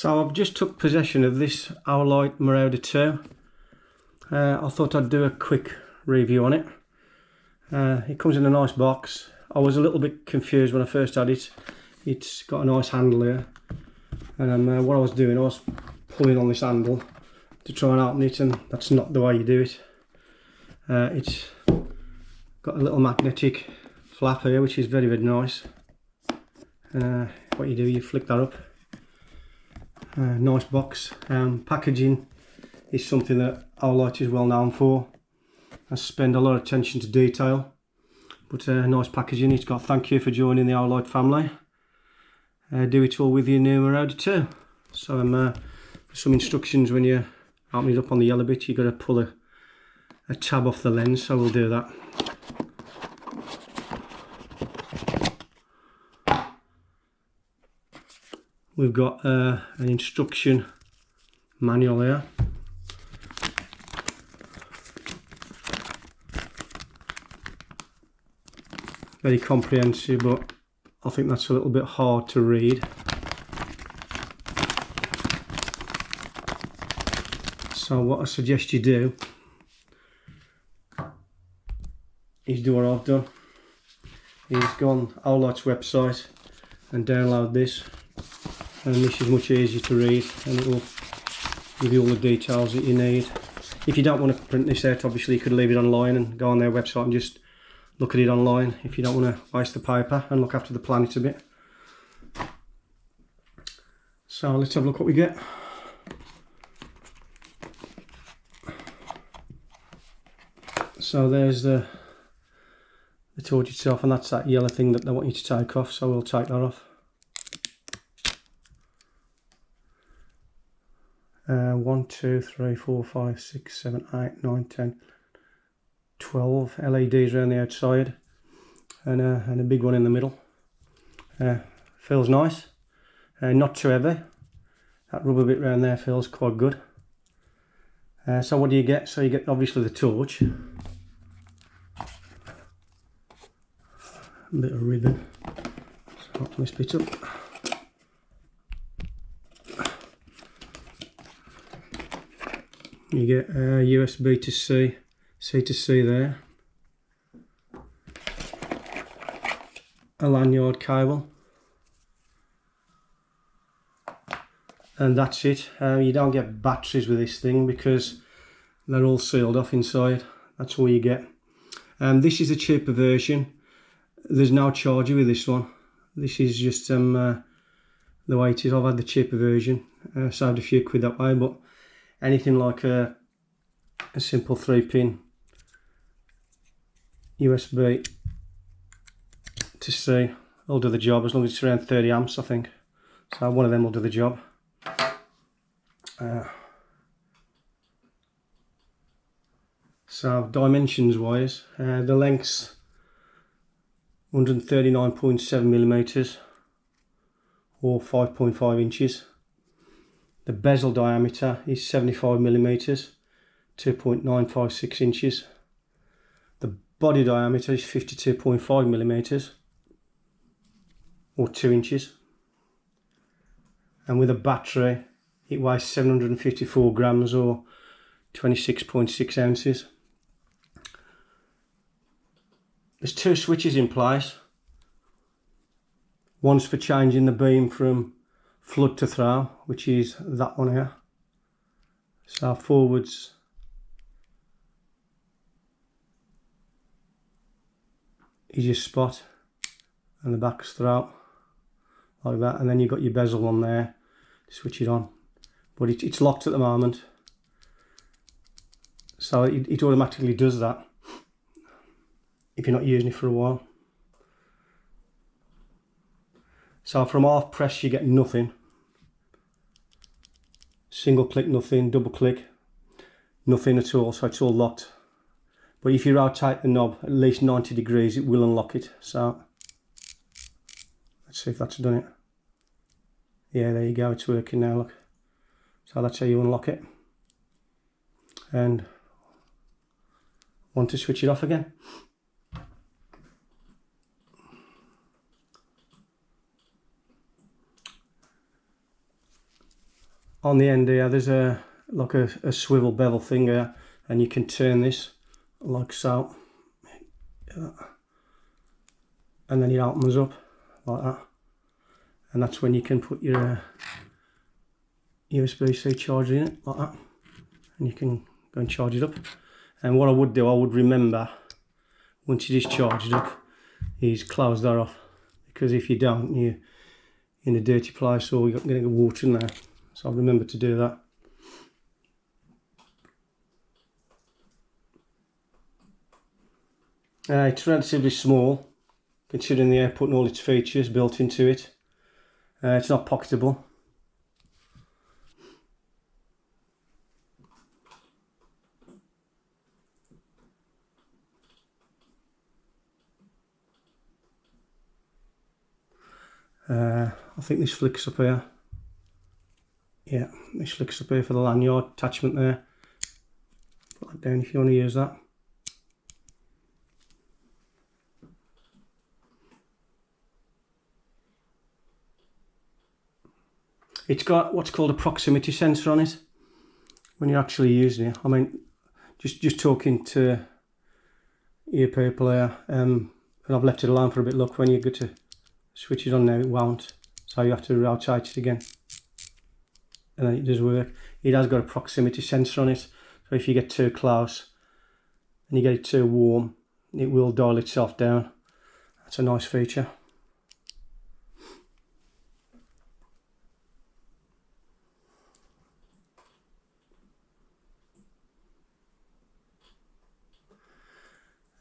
So I've just took possession of this Olight Marauder 2. I thought I'd do a quick review on it. It comes in a nice box. I was a little bit confused when I first had it. It's got a nice handle here, and what I was doing, I was pulling on this handle to try and open it, and that's not the way you do it. It's got a little magnetic flap here, which is very, very nice. What you do, you flick that up. Nice box. Packaging is something that Olight is well known for. I spend a lot of attention to detail, but nice packaging. It's got "Thank you for joining the Olight family. Do it all with your new Marauder 2. So some instructions when you open it up on the yellow bit. You've got to pull a tab off the lens, so we'll do that. We've got an instruction manual here. Very comprehensive, but I think that's a little bit hard to read. So what I suggest you do is do what I've done, is go on Olight's website and download this. And this is much easier to read, and it will give you all the details that you need. If you don't want to print this out, obviously you could leave it online and go on their website and just look at it online, if you don't want to waste the paper and look after the planet a bit. So let's have a look what we get. So there's the torch itself, and that's that yellow thing that they want you to take off, so we'll take that off. 1, 2, 3, 4, 5, 6, 7, 8, 9, 10, 12 LEDs around the outside, and a big one in the middle. Feels nice, not too heavy. That rubber bit around there feels quite good. So what do you get? So you get obviously the torch, a bit of ribbon. So open this bit up. You get USB to C, C to C there, a lanyard cable, and that's it. You don't get batteries with this thing because they're all sealed off inside. That's all you get. This is a cheaper version. There's no charger with this one. This is just the way it is. I've had the cheaper version, saved a few quid that way, but anything like a simple 3-pin USB to C will do the job, as long as it's around 30 amps, I think. So one of them will do the job. So dimensions wise, the length's 139.7 millimeters or 5.5 inches. The bezel diameter is 75 millimeters, 2.956 inches. The body diameter is 52.5 millimeters, or 2 inches. And with a battery, it weighs 754 grams, or 26.6 ounces. There's 2 switches in place. One's for changing the beam from flood to throw, which is that one here. So forwards is your spot, and the back's throw, like that. And then you've got your bezel on there to switch it on, but it's locked at the moment, so it automatically does that if you're not using it for a while. So from half press you get nothing. Single click nothing, double click nothing at all, so it's all locked. But if you rotate the knob at least 90 degrees, it will unlock it. So let's see if that's done it. Yeah, there you go, it's working now, look. So that's how you unlock it. And want to switch it off again. on the end here there's a like a swivel bevel thing here, and you can turn this like so, and then it opens up like that, and that's when you can put your USB-C charger in it like that, and you can go and charge it up. And what I would do, I would remember once it is charged up is close that off, because if you don't, you're in a dirty place or you're going to get water in there. So I'll remember to do that. It's relatively small considering the output and all its features built into it. It's not pocketable. I think this flicks up here. Yeah, this flicks up here for the lanyard attachment there. Put that down if you want to use that. It's got what's called a proximity sensor on it when you're actually using it. I mean, just talking to your people here, and I've left it alone for a bit. Look, when you go to switch it on now, it won't. So you have to rotate it again, and then it does work. It has got a proximity sensor on it, so if you get too close and you get it too warm, it will dial itself down. That's a nice feature.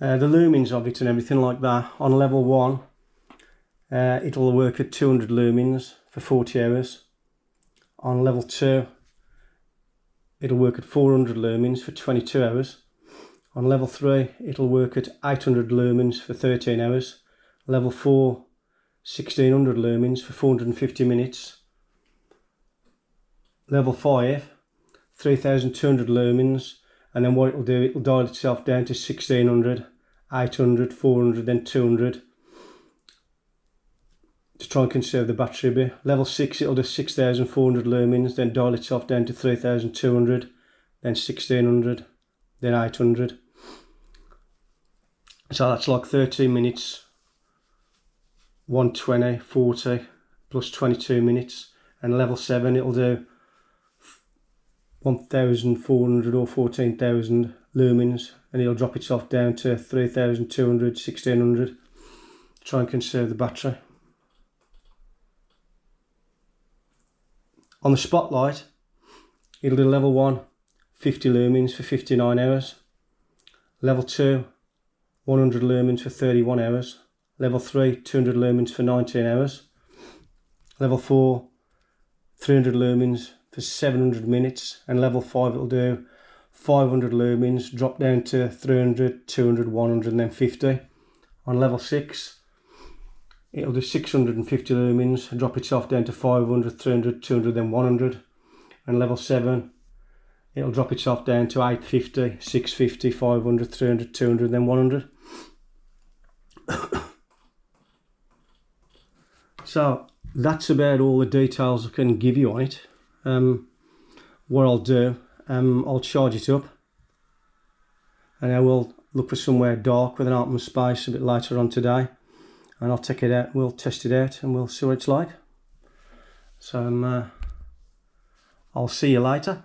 The lumens of it and everything like that, on level 1 it'll work at 200 lumens for 40 hours. On level 2 it'll work at 400 lumens for 22 hours. On level 3 it'll work at 800 lumens for 13 hours. Level 4 1600 lumens for 450 minutes. Level 5 3200 lumens, and then what it'll do, it'll dial itself down to 1600, 800, 400, then 200 to try and conserve the battery a bit. Level 6 it'll do 6400 lumens, then dial itself down to 3200, then 1600, then 800. So that's like 13 minutes, 120, 40 plus 22 minutes. And level 7 it'll do 1400 or 14,000 lumens, and it'll drop itself down to 3200, 1600 to try and conserve the battery. On the spotlight it'll do level 1 50 lumens for 59 hours, level 2 100 lumens for 31 hours, level 3 200 lumens for 19 hours, level 4 300 lumens for 700 minutes, and level 5 it'll do 500 lumens, drop down to 300, 200, 100 and then 50. On level 6 it'll do 650 lumens, drop itself down to 500, 300, 200 then 100. And level 7 it'll drop itself down to 850, 650, 500, 300, 200 then 100. So that's about all the details I can give you on it. What I'll do, I'll charge it up, and I will look for somewhere dark with an open space a bit later on today, and I'll take it out, we'll test it out and we'll see what it's like. So I'll see you later.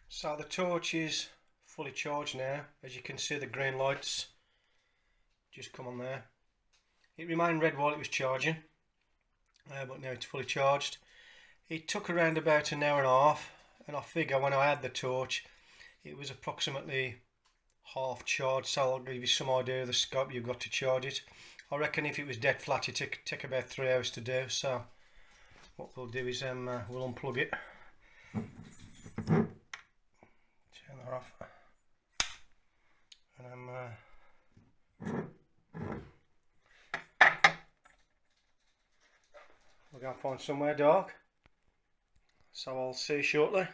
So the torch is fully charged now. As you can see, the green lights just come on there. It remained red while it was charging, but now it's fully charged. It took around about an hour and a half, and I figure when I had the torch it was approximately half charged, so I'll give you some idea of the scope you've got to charge it. I reckon if it was dead flat it'd take about 3 hours to do. So what we'll do is we'll unplug it, turn that off, and we're going to find somewhere dark, so I'll see you shortly.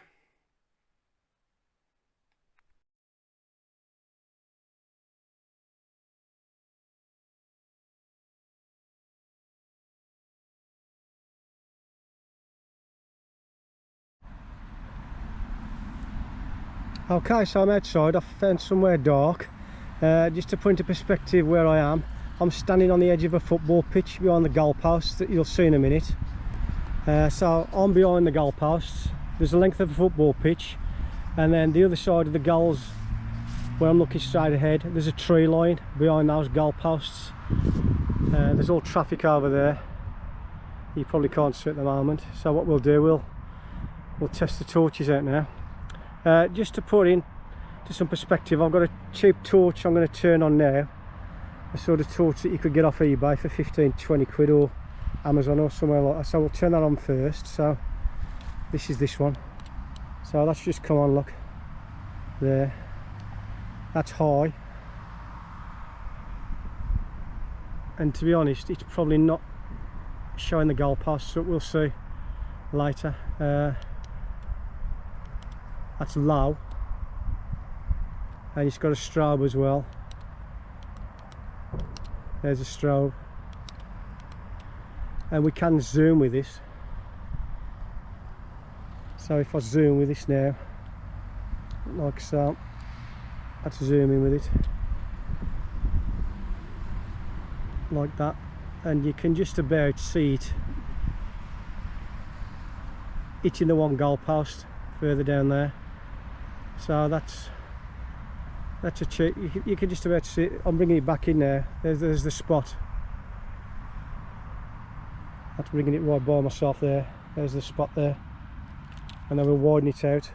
Okay, so I'm outside. I've found somewhere dark. Just to put into perspective where I am, I'm standing on the edge of a football pitch behind the goalposts that you'll see in a minute. So I'm behind the goalposts. There's the length of a football pitch, and then the other side of the goals, where I'm looking straight ahead, there's a tree line behind those goalposts. There's all traffic over there. You probably can't see at the moment. So what we'll do, we'll test the torches out now. Just to put in to some perspective, I've got a cheap torch I'm going to turn on now. A sort of torch that you could get off eBay for 15-20 quid, or Amazon or somewhere like that. So we'll turn that on first. So this is this one. So that's just come on, look there. That's high, and to be honest, it's probably not showing the goalposts, so we'll see later. That's low, and it's got a strobe as well. There's a strobe, and we can zoom with this. So if I zoom with this now, like so, that's zooming with it, like that, and you can just about see it hitting the one goalpost further down there. So that's a check. You can just about see it. I'm bringing it back in there. There's the spot. That's bringing it right by myself there. There's the spot there, and then we'll widen it out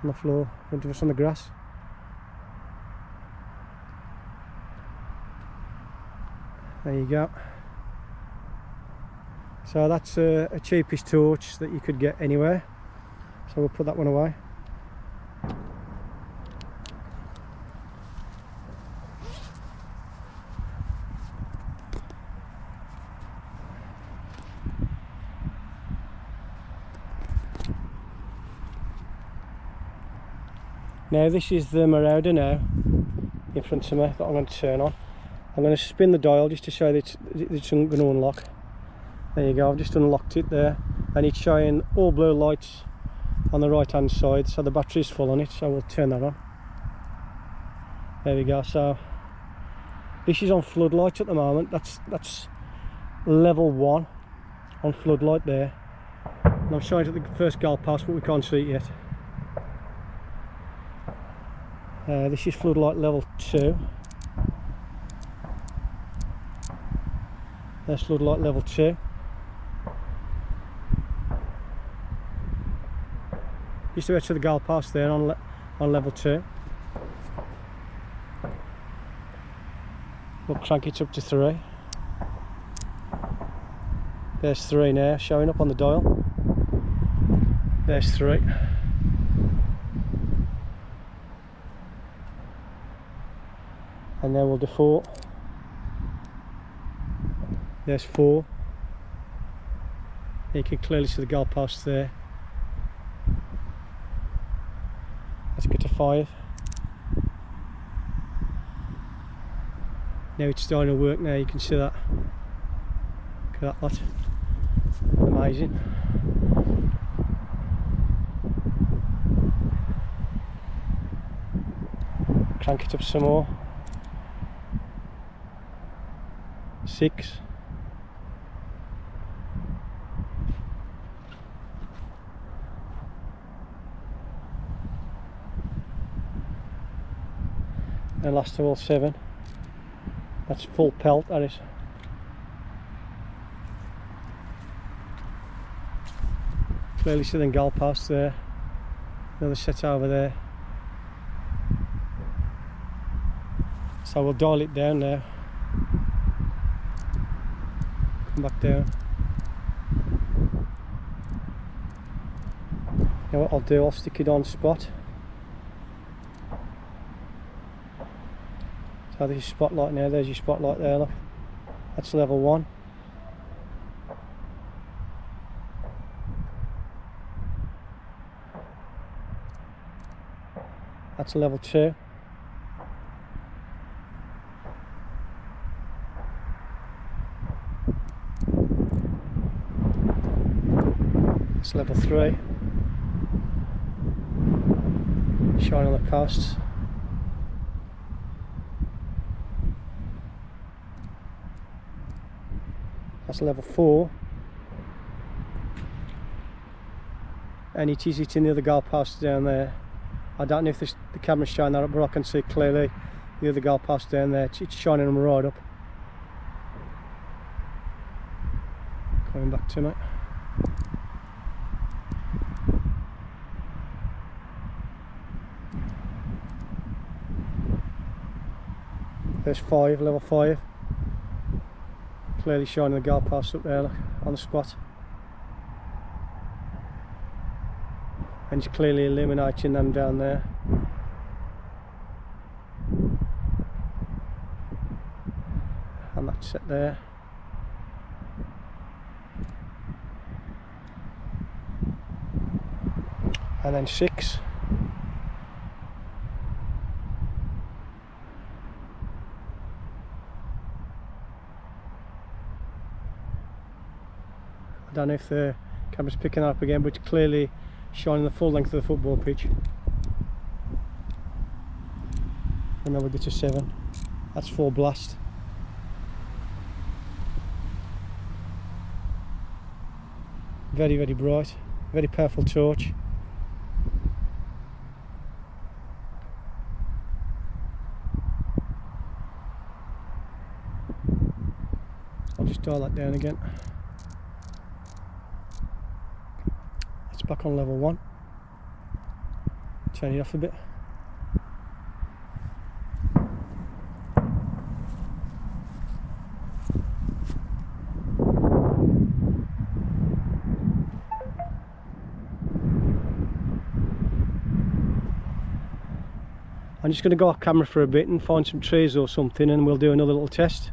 on the floor in front of us on the grass. There you go. So that's a cheapest torch that you could get anywhere. So we'll put that one away. Now this is the Marauder now in front of me that I'm going to turn on. I'm going to spin the dial just to show that it's going to unlock. There you go, I've just unlocked it there, and it's showing all blue lights on the right hand side, so the battery's full on it, so we'll turn that on. There we go. So this is on floodlight at the moment. That's level 1 on floodlight there, and I'm showing it at the first goalpost, but we can't see it yet. This is floodlight level 2. There's floodlight level 2. Just about to the goalpost there on level 2. We'll crank it up to 3. There's 3 now showing up on the dial. There's 3. And then we'll do 4. There's 4. You can clearly see the goalposts there. Let's get to 5. Now it's starting to work now, you can see that. Look at that lot. Amazing. Crank it up some more. 6. And last of all 7. That's full pelt, that is. Clearly see the goalpost there. Another set over there. So we'll dial it down now. Come back down. Now what I'll do, I'll stick it on spot. So there's your spotlight now, there's your spotlight there, look. That's level 1. That's level 2. That's level 3. shine on the posts. That's level 4, and it is hitting the other goalpost down there. I don't know if the camera's showing that up, but I can see clearly the other goalpost down there. It's shining them right up. Coming back to me. There's 5, level 5. Clearly shining the goalpost up there, look, on the spot. And it's clearly illuminating them down there. And that's set there. And then 6. I don't know if the camera's picking up again, but it's clearly shining the full length of the football pitch. And now we get to 7. That's 4 blast. Very, very bright, very powerful torch. I'll just dial that down again. It's back on level 1. Turn it off a bit. I'm just going to go off camera for a bit and find some trees or something, and we'll do another little test.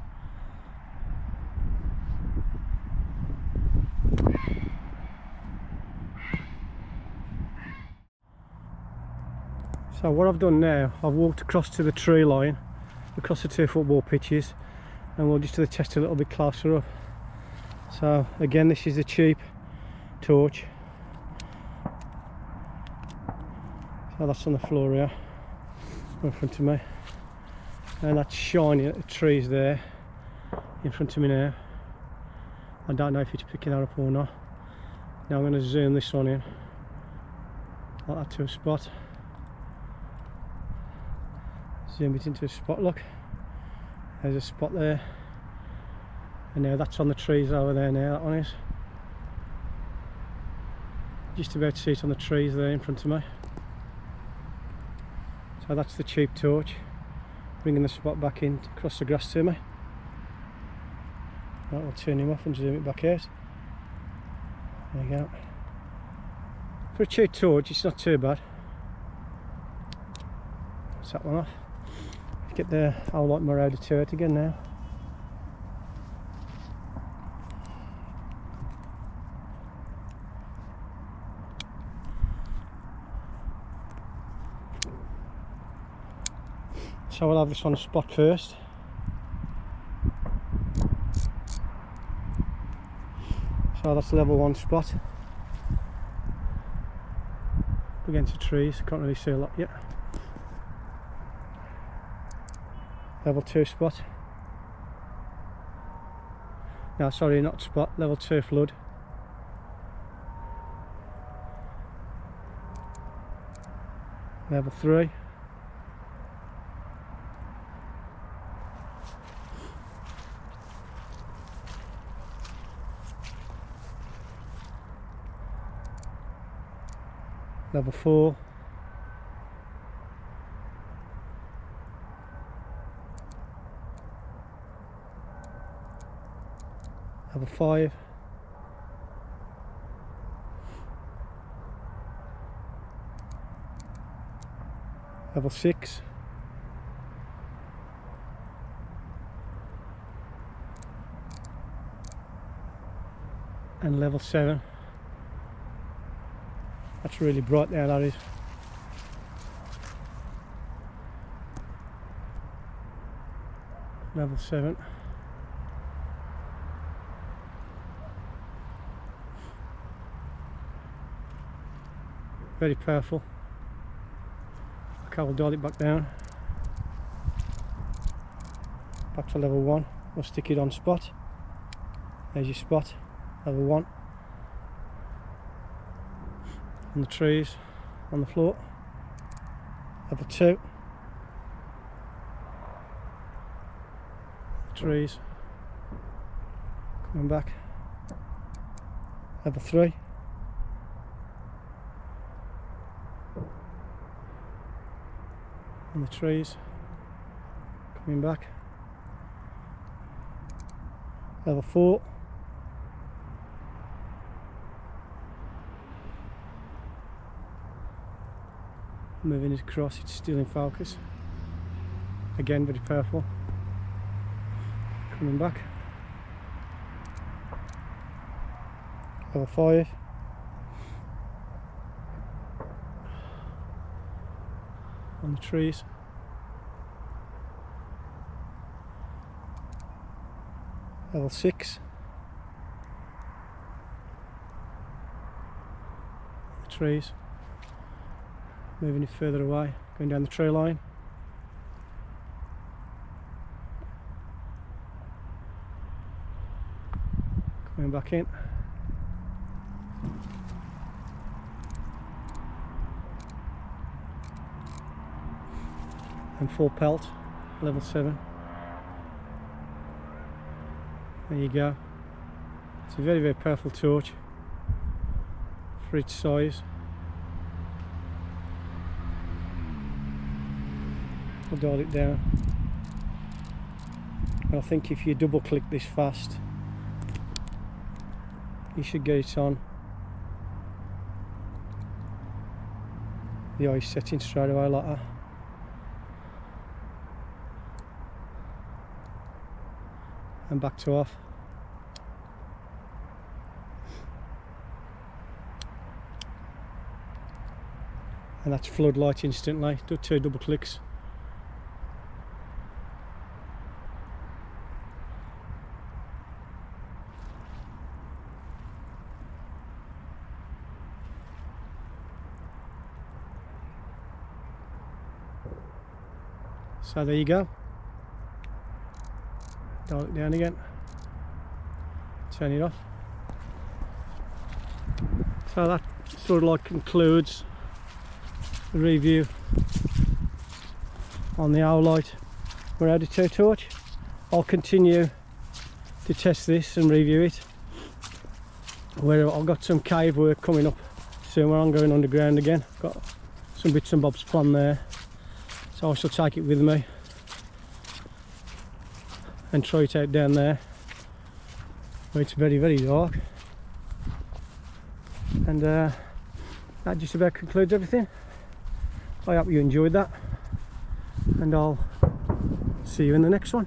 So what I've done now, I've walked across to the tree line, across the 2 football pitches, and we'll just do the test a little bit closer up. So again, this is the cheap torch. So that's on the floor here, in front of me, and that's shining at the trees there in front of me now. I don't know if it's picking that up or not. Now I'm going to zoom this one in, like that, to a spot. Zoom it into a spot, look, there's a spot there, and now that's on the trees over there now, that one is. Just about to see it on the trees there in front of me. So that's the cheap torch, bringing the spot back in across the grass to me. Right, we'll turn him off and zoom it back out. There you go. For a cheap torch, it's not too bad. That's that one off. Get the Olight Marauder turret again now. So we'll have this on a spot first. So that's level 1 spot. Up against the trees, can't really see a lot yet. Level 2 spot. No, sorry, not spot, level 2 flood. Level 3. Level 4. Level 5. Level 6. And level 7. That's really bright now, that is. Level 7. Very powerful. Okay, we'll dial it back down. Back to level 1. We'll stick it on spot. There's your spot, level 1. On the trees, on the floor. Level 2. Trees. Coming back. Level 3. On the trees. Coming back. Level 4. Moving it across, it's still in focus. Again, very powerful. Coming back. Level 5. On the trees. Level 6. The trees. Moving it further away, going down the tree line. Coming back in. And full pelt, level 7. There you go. It's a very, very powerful torch for its size. I'll dial it down. And I think if you double click this fast, you should get it on the eye setting straight away like that. And back to off. And that's floodlight instantly. Do 2 double clicks. So there you go. Dial it down again. Turn it off. So that sort of like concludes the review on the Olight Marauder 2 torch. I'll continue to test this and review it. Where I've got some cave work coming up soon where I'm going underground again. Got some bits and bobs planned there. So I shall take it with me and try it out down there where it's very, very dark. And that just about concludes everything. I hope you enjoyed that, and I'll see you in the next one.